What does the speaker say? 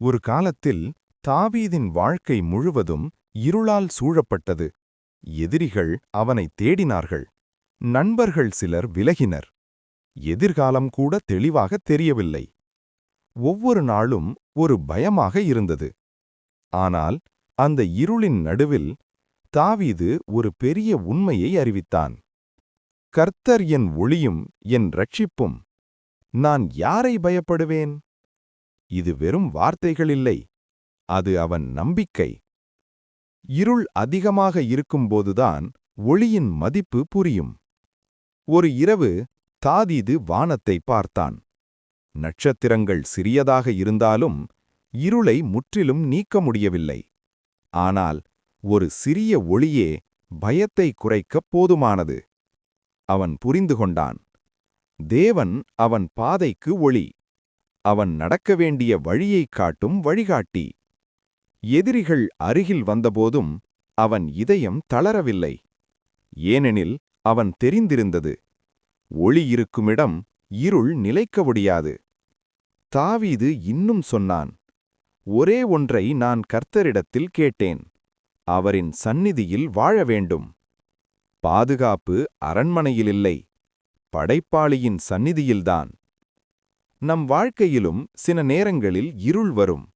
ஒரு காலத்தில் தாவீதின் வாழ்க்கை முழுவதும் இருளால் சூழப்பட்டது. எதிரிகள் அவனை தேடினார்கள். நண்பர்கள் சிலர் விலகினர். எதிர்காலம் கூட தெளிவாகத் தெரியவில்லை. ஒவ்வொரு நாளும் ஒரு பயமாக இருந்தது. ஆனால் அந்த இருளின் நடுவில் தாவீது ஒரு பெரிய உண்மையை அறிவித்தான். கர்த்தர் என் ஒளியும் என் இரட்சிப்பும். நான் யாரை பயப்படுவேன்? இது வெறும் வார்த்தைகளில்லை, அது அவன் நம்பிக்கை. இருள் அதிகமாக இருக்கும்போதுதான் ஒளியின் மதிப்பு புரியும். ஒரு இரவு தாவீது வானத்தை பார்த்தான். நட்சத்திரங்கள் சிறியதாக இருந்தாலும் இருளை முற்றிலும் நீக்க முடியவில்லை. ஆனால் ஒரு சிறிய ஒளியே பயத்தை குறைக்கப் போதுமானது. அவன் புரிந்து கொண்டான். தேவன் அவன் பாதைக்கு ஒளி. அவன் நடக்க வேண்டிய வழியைக் காட்டும் வழிகாட்டி. எதிரிகள் அருகில் வந்தபோதும் அவன் இதயம் தளரவில்லை. ஏனெனில் அவன் தெரிந்திருந்தது, ஒளி இருக்குமிடம் இருள் நிலைக்க முடியாது. தாவீது இன்னும் சொன்னான், ஒரே ஒன்றை நான் கர்த்தரிடத்தில் கேட்டேன், அவரின் சந்நிதியில் வாழ வேண்டும். பாதுகாப்பு அரண்மனையிலில்லை, படைப்பாளியின் சந்நிதியில்தான். நம் வாழ்க்கையிலும் சில நேரங்களில் இருள் வரும்.